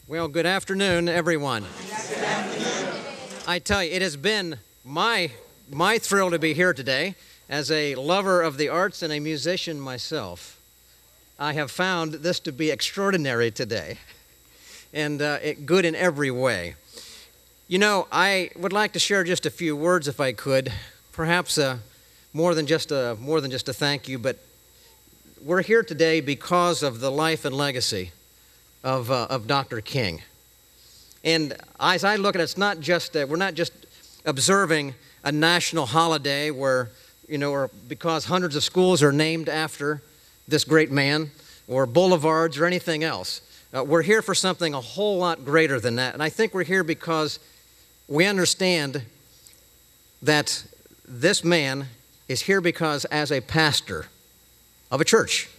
Well, good afternoon, everyone. I tell you, it has been my thrill to be here today. As a lover of the arts and a musician myself, I have found this to be extraordinary today, and good in every way. You know, I would like to share just a few words, if I could, perhaps more than just a thank you, but we're here today because of the life and legacy of Dr. King. And as I look at it, it's not just we're not just observing a national holiday where, or because hundreds of schools are named after this great man, or boulevards or anything else. We're here for something a whole lot greater than that. And I think we're here because we understand that this man is here because as a pastor of a church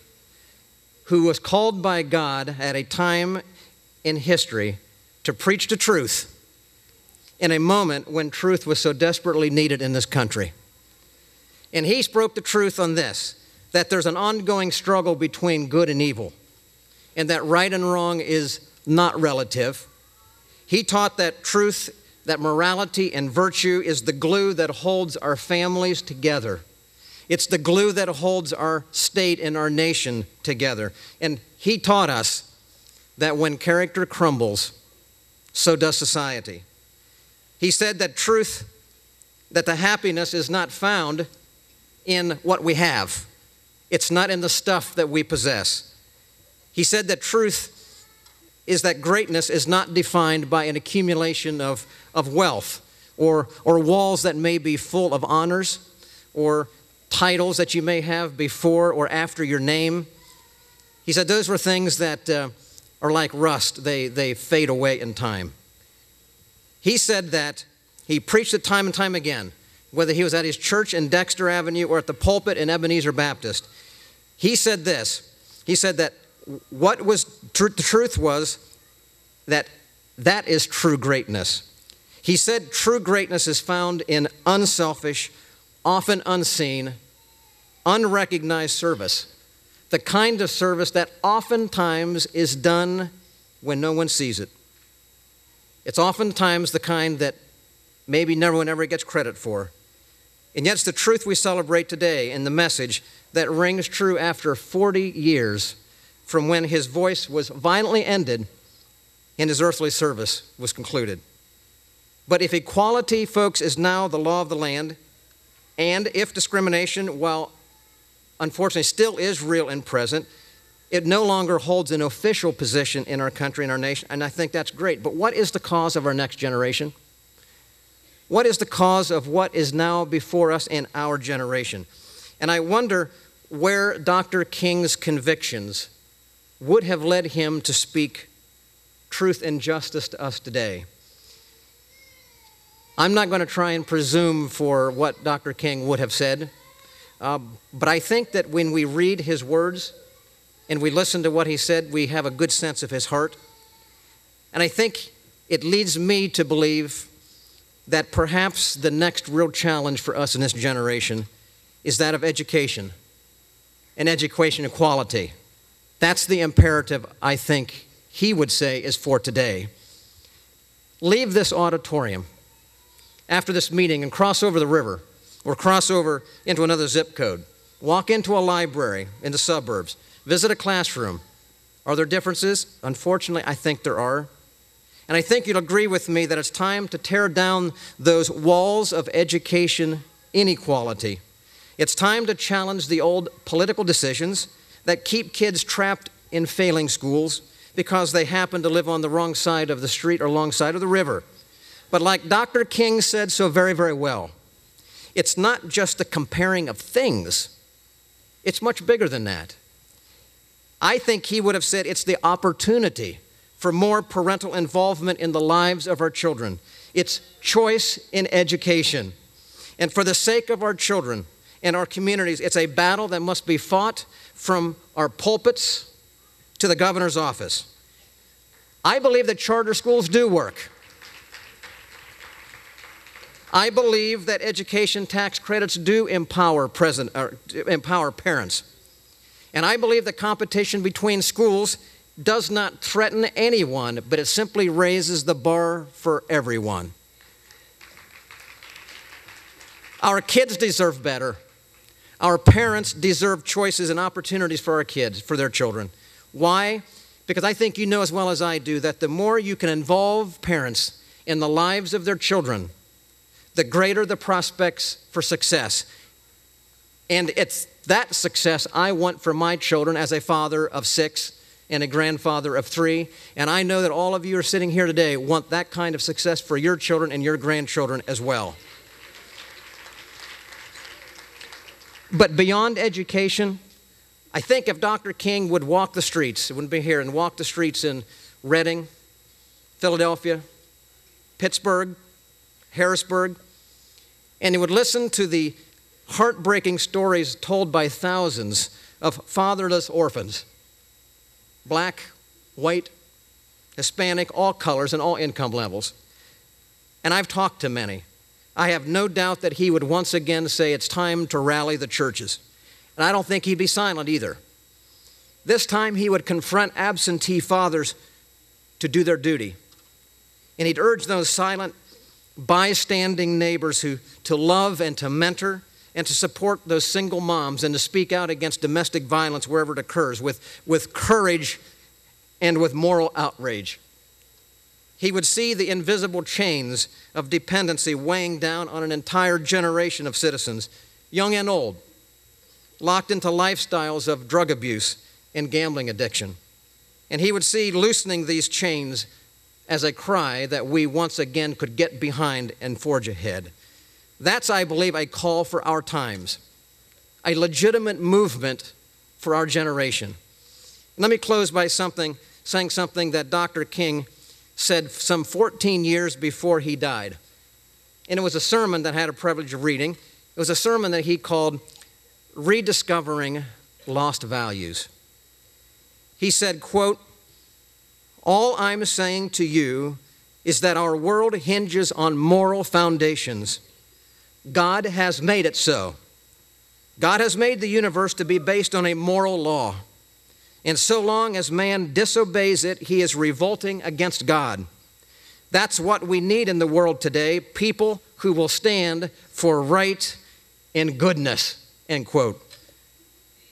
who was called by God at a time in history to preach the truth in a moment when truth was so desperately needed in this country. And he spoke the truth on this, that there's an ongoing struggle between good and evil, and that right and wrong is not relative. He taught that truth, that morality and virtue is the glue that holds our families together. It's the glue that holds our state and our nation together. And he taught us that when character crumbles, so does society. He said that truth, that the happiness is not found in what we have. It's not in the stuff that we possess. He said that truth is that greatness is not defined by an accumulation of wealth or walls that may be full of honors or titles that you may have before or after your name. He said those were things that are like rust. They fade away in time. He said that he preached it time and time again, whether he was at his church in Dexter Avenue or at the pulpit in Ebenezer Baptist. He said this. He said that what was the truth was that is true greatness. He said true greatness is found in unselfish, often unseen, unrecognized service. The kind of service that oftentimes is done when no one sees it. It's oftentimes the kind that maybe no one ever gets credit for. And yet it's the truth we celebrate today in the message that rings true after 40 years from when his voice was violently ended and his earthly service was concluded. But if equality, folks, is now the law of the land, and if discrimination, while unfortunately still is real and present, it no longer holds an official position in our country and our nation, and I think that's great. But what is the cause of our next generation? What is the cause of what is now before us in our generation? And I wonder where Dr. King's convictions would have led him to speak truth and justice to us today. I'm not going to try and presume for what Dr. King would have said, but I think that when we read his words and we listen to what he said, we have a good sense of his heart. And I think it leads me to believe that perhaps the next real challenge for us in this generation is that of education and education equality. That's the imperative I think he would say is for today. Leave this auditorium after this meeting and cross over the river or cross over into another zip code. Walk into a library in the suburbs. Visit a classroom. Are there differences? Unfortunately, I think there are. And I think you'll agree with me that it's time to tear down those walls of education inequality. It's time to challenge the old political decisions that keep kids trapped in failing schools because they happen to live on the wrong side of the street or wrong side of the river. But like Dr. King said so very, very well, it's not just the comparing of things. It's much bigger than that. I think he would have said it's the opportunity for more parental involvement in the lives of our children. It's choice in education. And for the sake of our children and our communities, it's a battle that must be fought from our pulpits to the governor's office. I believe that charter schools do work. I believe that education tax credits do empower parents. And I believe that competition between schools does not threaten anyone, but it simply raises the bar for everyone. Our kids deserve better. Our parents deserve choices and opportunities for our kids, for their children. Why? Because I think you know as well as I do that the more you can involve parents in the lives of their children, the greater the prospects for success. And it's that success I want for my children as a father of 6 and a grandfather of 3. And I know that all of you are sitting here today want that kind of success for your children and your grandchildren as well. But beyond education, I think if Dr. King would walk the streets, it wouldn't be here, and walk the streets in Reading, Philadelphia, Pittsburgh, Harrisburg, and he would listen to the heartbreaking stories told by thousands of fatherless orphans, black, white, Hispanic, all colors and all income levels. And I've talked to many. I have no doubt that he would once again say it's time to rally the churches. And I don't think he'd be silent either. This time he would confront absentee fathers to do their duty. And he'd urge those silent, bystanding neighbors to love and to mentor and to support those single moms and to speak out against domestic violence wherever it occurs with courage and with moral outrage. He would see the invisible chains of dependency weighing down on an entire generation of citizens, young and old, locked into lifestyles of drug abuse and gambling addiction. And he would see loosening these chains as a cry that we once again could get behind and forge ahead. That's, I believe, a call for our times, a legitimate movement for our generation. Let me close by saying something that Dr. King said some 14 years before he died. And it was a sermon that I had a privilege of reading. It was a sermon that he called Rediscovering Lost Values. He said, quote, "All I'm saying to you is that our world hinges on moral foundations. God has made it so. God has made the universe to be based on a moral law. And so long as man disobeys it, he is revolting against God. That's what we need in the world today, people who will stand for right and goodness," end quote.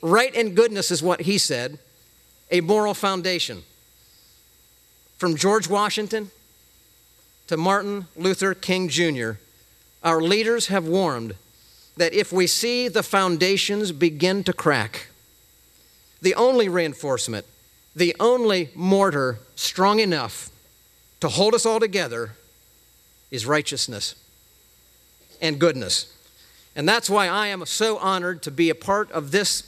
Right and goodness is what he said, a moral foundation. From George Washington to Martin Luther King Jr., our leaders have warned that if we see the foundations begin to crack, the only reinforcement, the only mortar strong enough to hold us all together is righteousness and goodness. And that's why I am so honored to be a part of this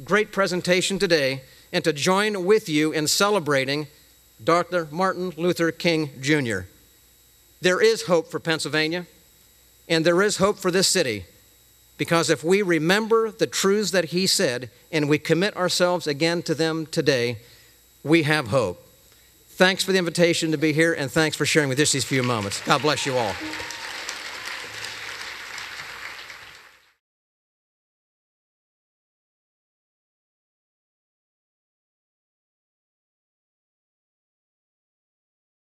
great presentation today and to join with you in celebrating Dr. Martin Luther King Jr. There is hope for Pennsylvania, and there is hope for this city, because if we remember the truths that he said and we commit ourselves again to them today, we have hope. Thanks for the invitation to be here, and thanks for sharing with us these few moments. God bless you all.